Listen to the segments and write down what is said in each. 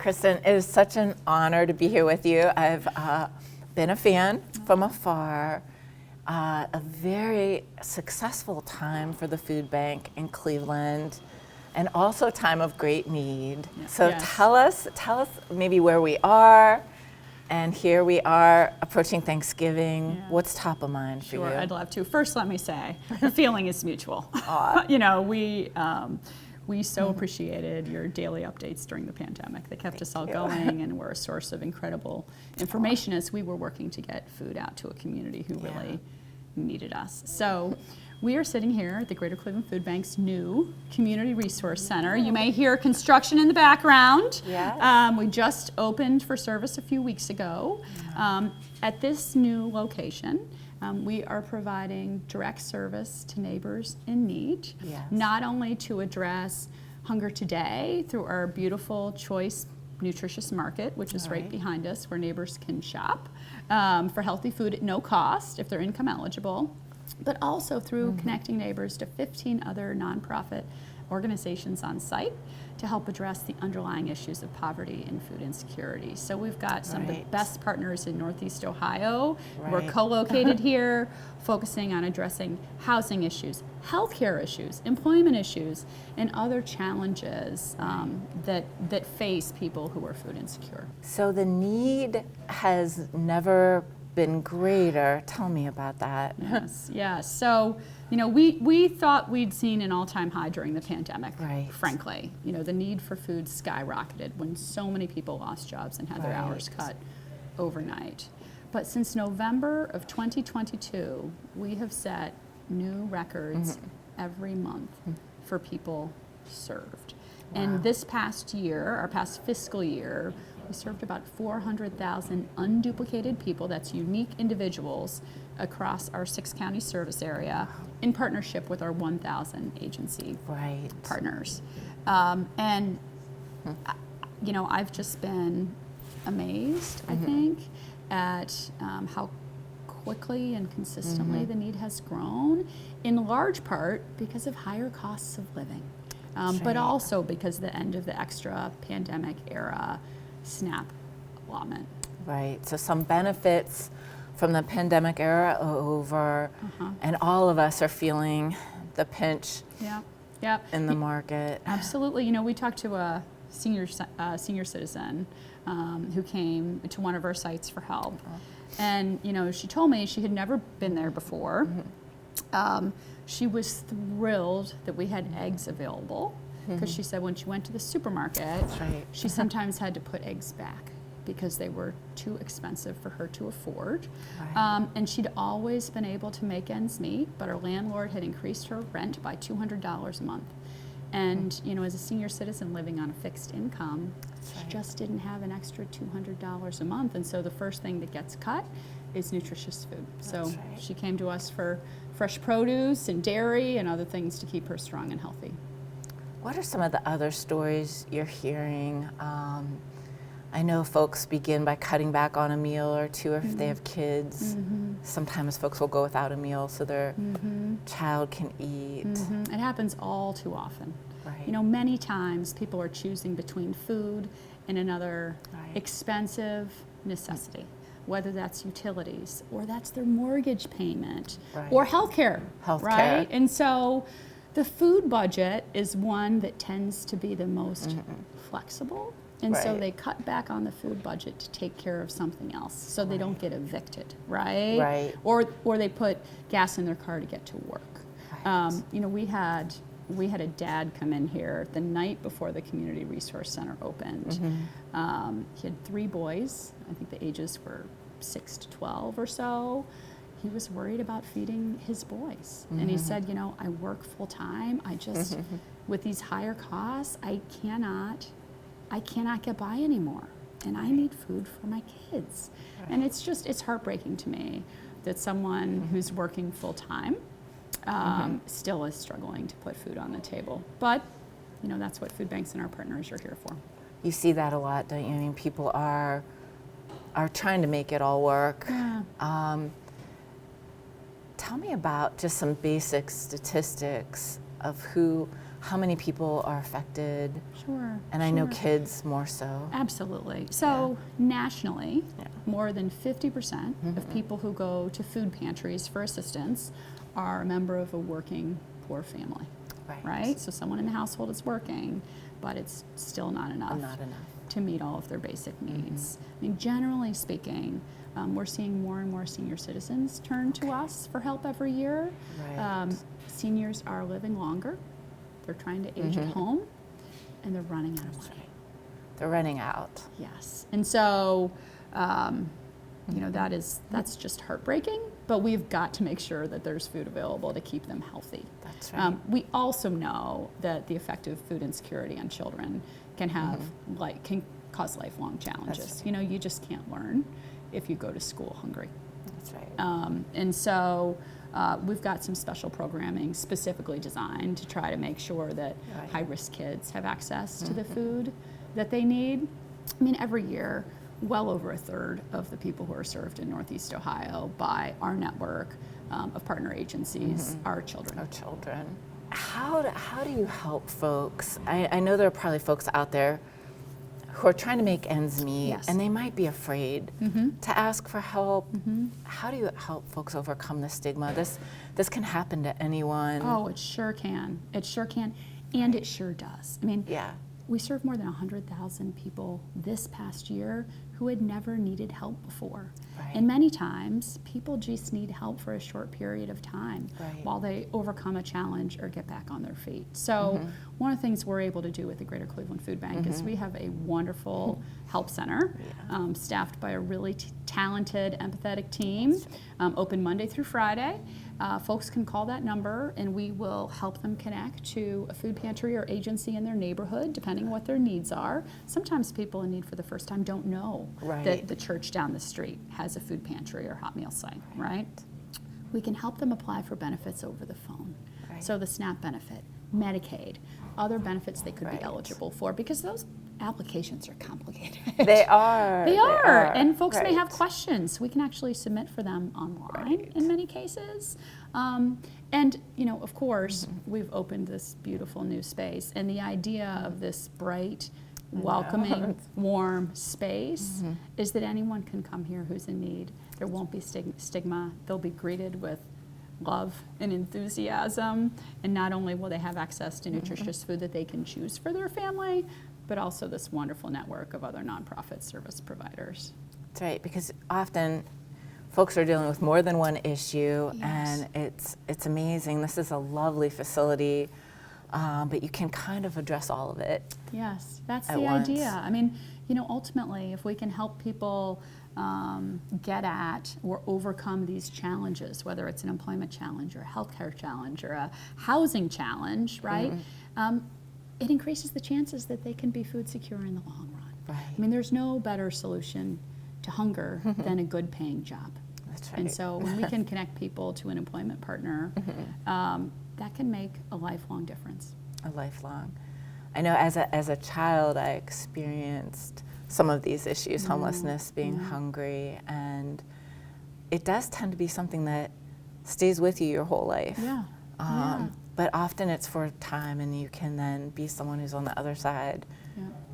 Kristin, it is such an honor to be here with you. I've been a fan from afar. A very successful time for the food bank in Cleveland, and also a time of great need. So tell us maybe where we are. And here we are approaching Thanksgiving. Yeah. What's top of mind for you? Sure, I'd love to. First, let me say, the feeling is mutual. You know, we so appreciated your daily updates during the pandemic. They kept us all going and were a source of incredible information as we were working to get food out to a community who really needed us. So we are sitting here at the Greater Cleveland Food Bank's new Community Resource Center. You may hear construction in the background. Yes. We just opened for service a few weeks ago. At this new location, we are providing direct service to neighbors in need, not only to address hunger today through our beautiful Choice Nutritious Market, which is right behind us, where neighbors can shop for healthy food at no cost if they're income eligible, but also through connecting neighbors to 15 other nonprofit organizations on site to help address the underlying issues of poverty and food insecurity. So we've got some of the best partners in Northeast Ohio. We're co-located here, focusing on addressing housing issues, healthcare issues, employment issues, and other challenges that face people who are food insecure. So the need has never been greater. Tell me about that. Yes. So, you know, we thought we'd seen an all-time high during the pandemic, frankly. You know, the need for food skyrocketed when so many people lost jobs and had their hours cut overnight. But since November of 2022, we have set new records every month for people served. And this past year, our past fiscal year, we served about 400,000 unduplicated people, that's unique individuals, across our 6-county service area in partnership with our 1,000 agency partners. And, you know, I've just been amazed, I think, at how quickly and consistently the need has grown, in large part because of higher costs of living, but also because of the end of the extra pandemic era SNAP allotment. Right, so some benefits from the pandemic era are over, and all of us are feeling the pinch in the market. Absolutely. You know, we talked to a senior citizen who came to one of our sites for help. And, you know, she told me she had never been there before. She was thrilled that we had eggs available, because she said when she went to the supermarket, she sometimes had to put eggs back because they were too expensive for her to afford. And she'd always been able to make ends meet, but her landlord had increased her rent by $200 a month. And, you know, as a senior citizen living on a fixed income, she just didn't have an extra $200 a month. And so the first thing that gets cut is nutritious food. So she came to us for fresh produce and dairy and other things to keep her strong and healthy. What are some of the other stories you're hearing? I know folks begin by cutting back on a meal or two if they have kids. Sometimes folks will go without a meal so their child can eat. It happens all too often. You know, many times people are choosing between food and another expensive necessity, whether that's utilities or that's their mortgage payment or healthcare, right? And so the food budget is one that tends to be the most flexible. And so they cut back on the food budget to take care of something else so they don't get evicted, right? Or they put gas in their car to get to work. You know, we had a dad come in here the night before the Community Resource Center opened. He had 3 boys. I think the ages were 6 to 12 or so. He was worried about feeding his boys. And he said, you know, I work full time. I just, with these higher costs, I cannot get by anymore. And I need food for my kids. And it's heartbreaking to me that someone who's working full time still is struggling to put food on the table. But, you know, that's what food banks and our partners are here for. You see that a lot, don't you? I mean, people are trying to make it all work. Tell me about just some basic statistics of who how many people are affected? Sure. And I know kids more so. Absolutely. So nationally, more than 50% of people who go to food pantries for assistance are a member of a working poor family. Right? So someone in the household is working, but it's still not enough to meet all of their basic needs. I mean, generally speaking, we're seeing more and more senior citizens turn to us for help every year. Seniors are living longer. They're trying to age at home, and they're running out of money. They're running out. Yes. And so, you know, that's just heartbreaking, but we've got to make sure that there's food available to keep them healthy. That's right. We also know that the effect of food insecurity on children can have, can cause lifelong challenges. You know, you just can't learn if you go to school hungry. That's right. And so we've got some special programming specifically designed to try to make sure that high-risk kids have access to the food that they need. I mean, every year, well over a third of the people who are served in Northeast Ohio by our network of partner agencies are children. Are children. How do you help folks? I know there are probably folks out there who are trying to make ends meet, and they might be afraid to ask for help. How do you help folks overcome the stigma? This can happen to anyone. Oh, it sure can. It sure can, and it sure does. I mean, we served more than 100,000 people this past year who had never needed help before. And many times, people just need help for a short period of time while they overcome a challenge or get back on their feet. So one of the things we're able to do with the Greater Cleveland Food Bank is we have a wonderful help center staffed by a really talented, empathetic team, open Monday through Friday. Folks can call that number and we will help them connect to a food pantry or agency in their neighborhood, depending on what their needs are. Sometimes people in need for the first time don't know that the church down the street has a food pantry or hot meal site, right? We can help them apply for benefits over the phone. So the SNAP benefit, Medicaid, other benefits they could be eligible for, because those applications are complicated. They are. They are. And folks may have questions. We can actually submit for them online in many cases. And, you know, of course, we've opened this beautiful new space. And the idea of this bright, welcoming, warm space is that anyone can come here who's in need. There won't be stigma. They'll be greeted with love and enthusiasm. And not only will they have access to nutritious food that they can choose for their family, but also this wonderful network of other nonprofit service providers. That's right, because often folks are dealing with more than one issue, and it's amazing. This is a lovely facility, but you can kind of address all of it. Yes, that's the idea. I mean, you know, ultimately, if we can help people get at or overcome these challenges, whether it's an employment challenge or a healthcare challenge or a housing challenge, right? It increases the chances that they can be food secure in the long run. I mean, there's no better solution to hunger than a good paying job. That's right. And so when we can connect people to an employment partner, that can make a lifelong difference. A lifelong. I know as a child, I experienced some of these issues, homelessness, being hungry, and it does tend to be something that stays with you your whole life. But often it's for a time, and you can then be someone who's on the other side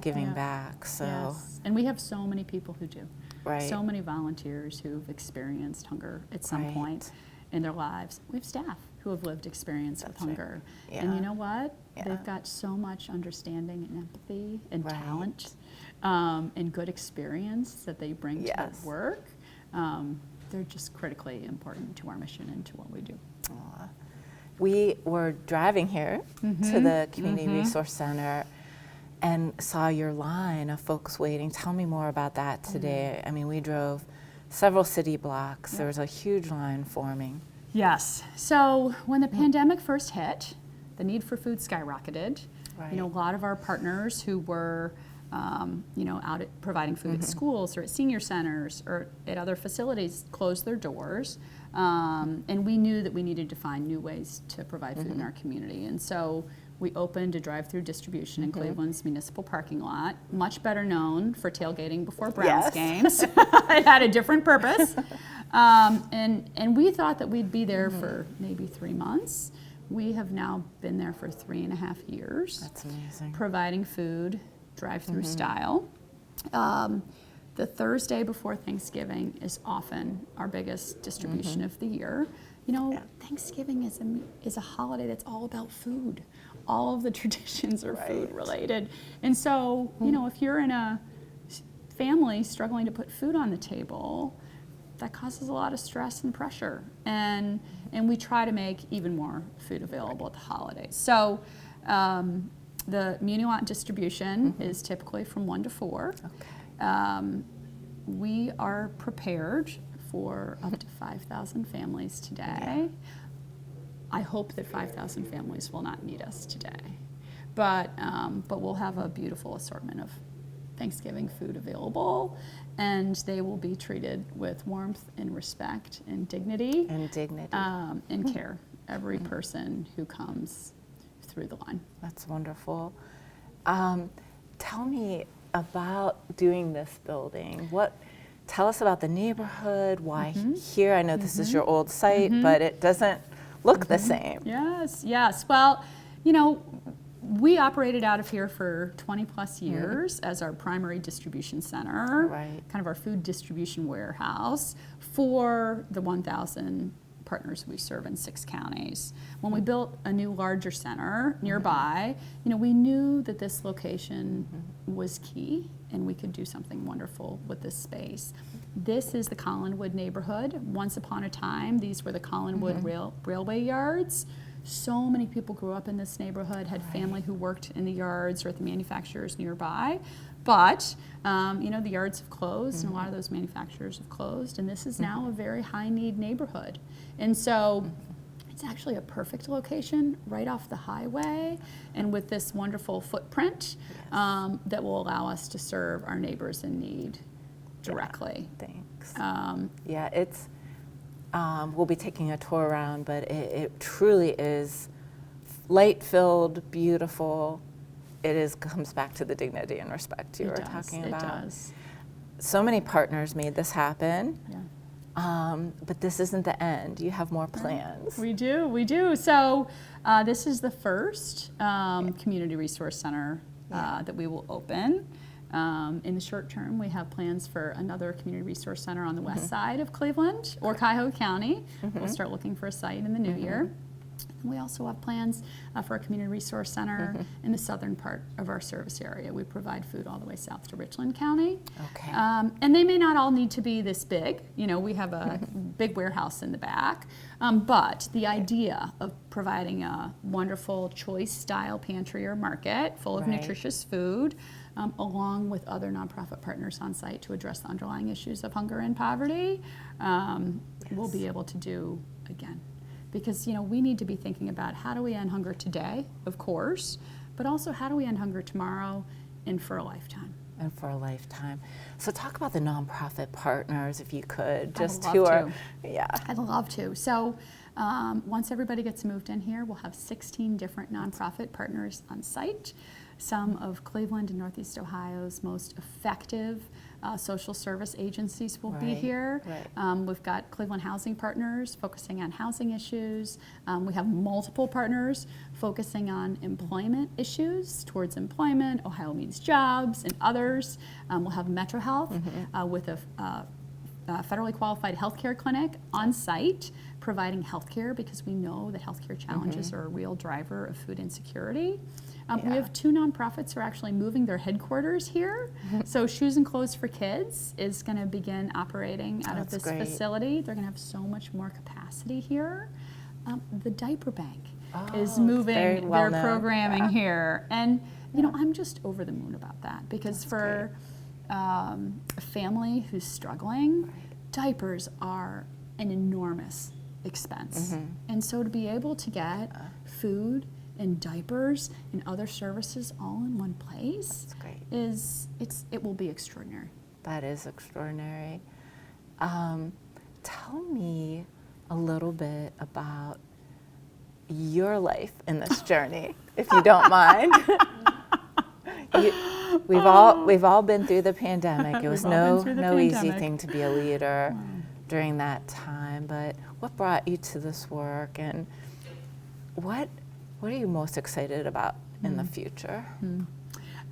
giving back. So and we have so many people who do. So many volunteers who've experienced hunger at some point in their lives. We have staff who have lived experience with hunger. And you know what? They've got so much understanding and empathy and talent and good experience that they bring to their work. They're just critically important to our mission and to what we do. We were driving here to the Community Resource Center and saw your line of folks waiting. Tell me more about that today. I mean, we drove several city blocks. There was a huge line forming. Yes. So when the pandemic first hit, the need for food skyrocketed. You know, a lot of our partners who were you know, out at providing food at schools or at senior centers or at other facilities closed their doors. And we knew that we needed to find new ways to provide food in our community. And so we opened a drive-through distribution in Cleveland's municipal parking lot, much better known for tailgating before Browns games. It had a different purpose. And we thought that we'd be there for maybe 3 months. We have now been there for 3.5 years. That's amazing. Providing food, drive-through style. The Thursday before Thanksgiving is often our biggest distribution of the year. You know, Thanksgiving is a holiday that's all about food. All of the traditions are food related. And so, you know, if you're in a family struggling to put food on the table, that causes a lot of stress and pressure. And we try to make even more food available at the holidays. So the Muni Lot distribution is typically from 1 to 4. Okay. We are prepared for up to 5,000 families today. I hope that 5,000 families will not need us today. But we'll have a beautiful assortment of Thanksgiving food available, and they will be treated with warmth and respect and dignity. And care. Every person who comes through the line. That's wonderful. Tell me about doing this building. Tell us about the neighborhood, why here? I know this is your old site, but it doesn't look the same. Yes. Well, you know, we operated out of here for 20 plus years as our primary distribution center, kind of our food distribution warehouse for the 1,000 partners we serve in 6 counties. When we built a new larger center nearby, you know, we knew that this location was key and we could do something wonderful with this space. This is the Collinwood neighborhood. Once upon a time, these were the Collinwood railway yards. So many people grew up in this neighborhood, had family who worked in the yards or at the manufacturers nearby. But, you know, the yards have closed and a lot of those manufacturers have closed, and this is now a very high-need neighborhood. And so it's actually a perfect location right off the highway and with this wonderful footprint that will allow us to serve our neighbors in need directly. Thanks. It's we'll be taking a tour around, but it truly is light-filled, beautiful. Comes back to the dignity and respect you were talking about. It does. So many partners made this happen. But this isn't the end. You have more plans. We do. So this is the first community resource center that we will open. In the short term, we have plans for another community resource center on the west side of Cleveland or Cuyahoga County. We'll start looking for a site in the new year. We also have plans for a community resource center in the southern part of our service area. We provide food all the way south to Richland County. Okay. And they may not all need to be this big. You know, we have a big warehouse in the back. But the idea of providing a wonderful choice-style pantry or market full of nutritious food, along with other nonprofit partners on site to address the underlying issues of hunger and poverty, we'll be able to do again. Because, you know, we need to be thinking about how do we end hunger today, of course, but also how do we end hunger tomorrow and for a lifetime. So talk about the nonprofit partners, if you could. I'd love to. So once everybody gets moved in here, we'll have 16 different nonprofit partners on site. Some of Cleveland and Northeast Ohio's most effective social service agencies will be here. We've got Cleveland Housing Partners focusing on housing issues. We have multiple partners focusing on employment issues, towards employment, Ohio Means Jobs, and others. We'll have Metro Health with a federally qualified healthcare clinic on site providing healthcare because we know that healthcare challenges are a real driver of food insecurity. We have 2 nonprofits who are actually moving their headquarters here. So Shoes and Clothes for Kids is going to begin operating out of this facility. They're going to have so much more capacity here. The Diaper Bank is moving their programming here. And, you know, I'm just over the moon about that because for a family who's struggling, diapers are an enormous expense. And so to be able to get food and diapers and other services all in one place it will be extraordinary. That is extraordinary. Tell me a little bit about your life in this journey, if you don't mind. We've all been through the pandemic. It was no easy thing to be a leader during that time. But what brought you to this work, and what are you most excited about in the future?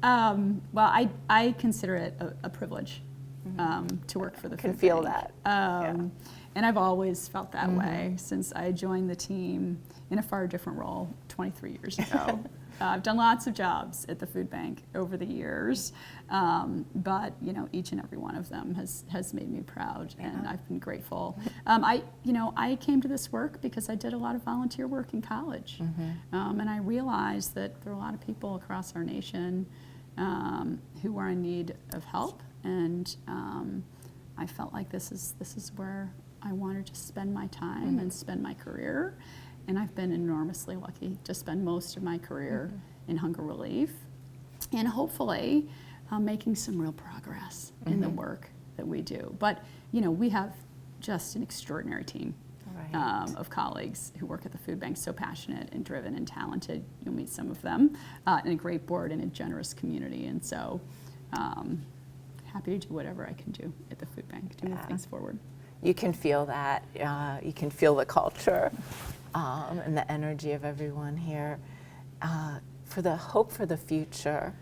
Well, I consider it a privilege to work for the food bank. Can feel that. And I've always felt that way since I joined the team in a far different role 23 years ago. I've done lots of jobs at the food bank over the years, but each and every one of them has made me proud, and I've been grateful. I came to this work because I did a lot of volunteer work in college, and I realized that there are a lot of people across our nation who are in need of help, and I felt like this is where I wanted to spend my time and spend my career. And I've been enormously lucky to spend most of my career in hunger relief, and hopefully making some real progress in the work that we do. But we have just an extraordinary team of colleagues who work at the food bank, so passionate and driven and talented. You'll meet some of them, and a great board and a generous community. And so happy to do whatever I can do at the food bank to move things forward. You can feel that. You can feel the culture and the energy of everyone here. For the hope for the future,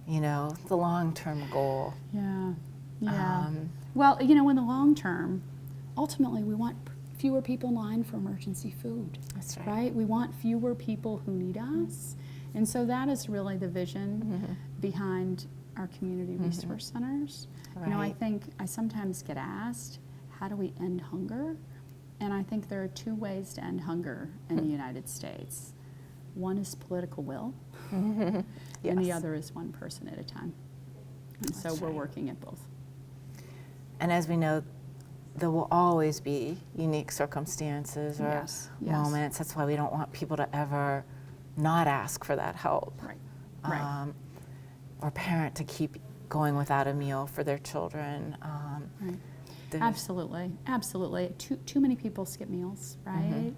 the long-term goal. Yeah. Well, in the long term, ultimately we want fewer people in line for emergency food. That's right? We want fewer people who need us. And so that is really the vision behind our community resource centers. I think I sometimes get asked, how do we end hunger? And I think there are two ways to end hunger in the United States. One is political will, and the other is one person at a time. And so we're working at both. And as we know, there will always be unique circumstances or moments. That's why we don't want people to ever not ask for that help. Right. Or parent to keep going without a meal for their children. Absolutely. Too many people skip meals, right?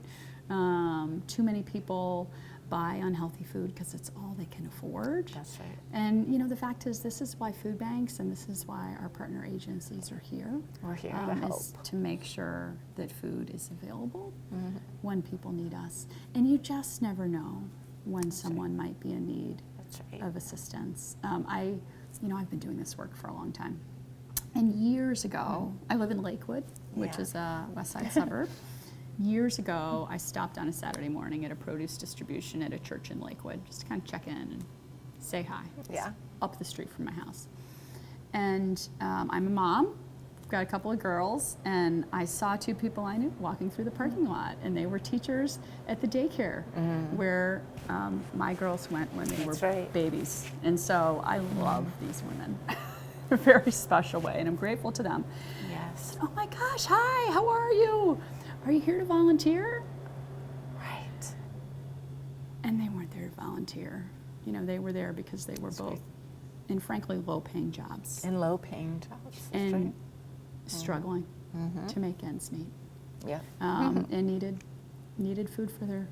Too many people buy unhealthy food because it's all they can afford. That's right. And the fact is, this is why food banks and this is why our partner agencies are here. We're here to help. Is to make sure that food is available when people need us. And you just never know when someone might be in need of assistance. I've been doing this work for a long time. And years ago, I live in Lakewood, which is a West Side suburb. Years ago, I stopped on a Saturday morning at a produce distribution at a church in Lakewood, just to kind of check in and say hi. It's up the street from my house. And I'm a mom, I've got a couple of girls, and I saw two people I knew walking through the parking lot, and they were teachers at the daycare where my girls went when they were babies. And so I love these women. A very special way, and I'm grateful to them. Yes. Oh my gosh, hi, how are you? Are you here to volunteer? Right. And they weren't there to volunteer. They were there because they were both in, frankly, low-paying jobs. In low-paying jobs. And struggling to make ends meet. Yeah. And needed food for their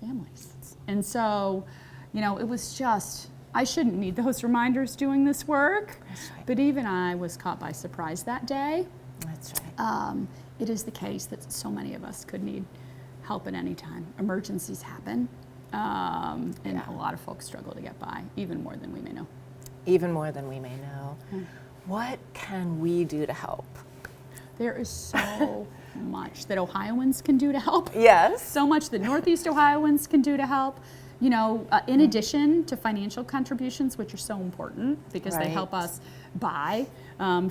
families. And so, it was just, I shouldn't need those reminders doing this work, but even I was caught by surprise that day. That's right. It is the case that so many of us could need help at any time. Emergencies happen, and a lot of folks struggle to get by, even more than we may know. Even more than we may know. What can we do to help? There is so much that Ohioans can do to help. Yes. So much that Northeast Ohioans can do to help. In addition to financial contributions, which are so important because they help us buy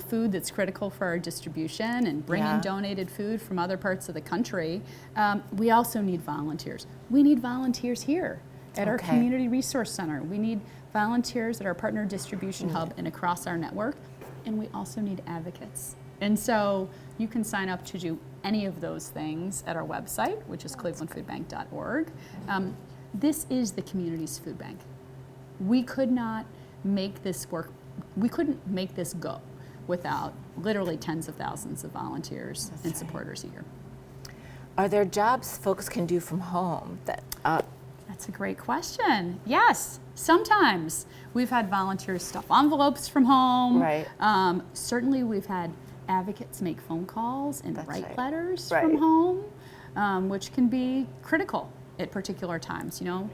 food that's critical for our distribution and bring in donated food from other parts of the country, we also need volunteers. We need volunteers here at our Community Resource Center. We need volunteers at our partner distribution hub and across our network, and we also need advocates. And so you can sign up to do any of those things at our website, which is clevelandfoodbank.org. This is the community's food bank. We could not make this work, we couldn't make this go without literally tens of thousands of volunteers and supporters a year. Are there jobs folks can do from home that That's a great question. Yes, sometimes we've had volunteers stuff envelopes from home. Right. Certainly we've had advocates make phone calls and write letters from home, which can be critical at particular times. You know,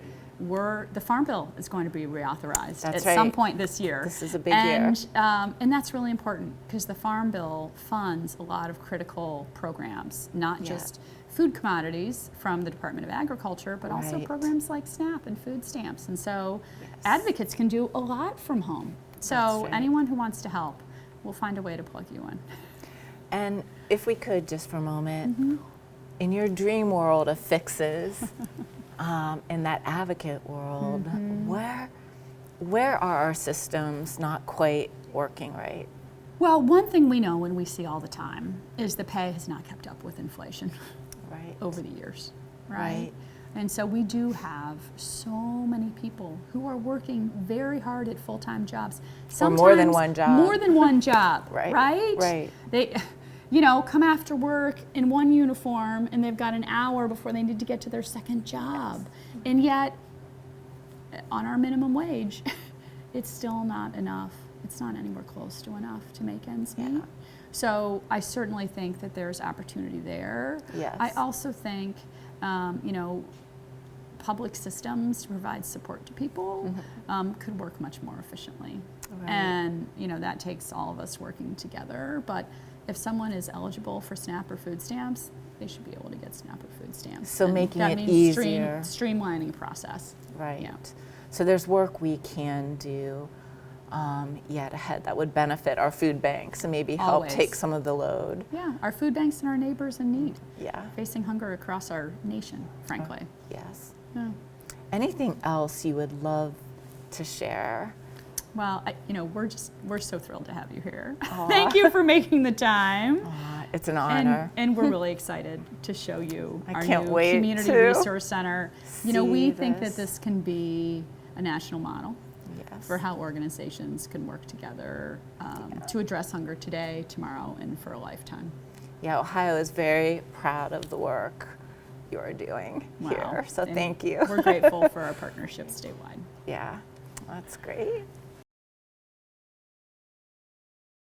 the Farm Bill is going to be reauthorized That's at some point this year. This is a big year. And that's really important because the Farm Bill funds a lot of critical programs, not just food commodities from the Department of Agriculture, but also programs like SNAP and food stamps. And so advocates can do a lot from home. So anyone who wants to help, we'll find a way to plug you in. And if we could, just for a moment, in your dream world of fixes, in that advocate world, where are our systems not quite working right? Well, one thing we know and we see all the time is the pay has not kept up with inflation over the years, right? And so we do have so many people who are working very hard at full-time jobs. Sometimes more than one job. More than one job, right? Right. They, you know, come after work in one uniform and they've got an hour before they need to get to their second job. And yet, on our minimum wage, it's still not enough. It's not anywhere close to enough to make ends meet. So I certainly think that there's opportunity there. I also think, you know, public systems to provide support to people could work much more efficiently. And, you know, that takes all of us working together. But if someone is eligible for SNAP or food stamps, they should be able to get SNAP or food stamps. So and making it easier. Streamlining the process. So there's work we can do yet ahead that would benefit our food banks and maybe help take some of the load. Our food banks and our neighbors in need. Facing hunger across our nation, frankly. Anything else you would love to share? Well, you know, we're so thrilled to have you here. Thank you for making the time. It's an honor. And we're really excited to show you our new Community Resource Center. You know, we think that this can be a national model for how organizations can work together to address hunger today, tomorrow, and for a lifetime. Ohio is very proud of the work you are doing here. So thank you. We're grateful for our partnership statewide. That's great.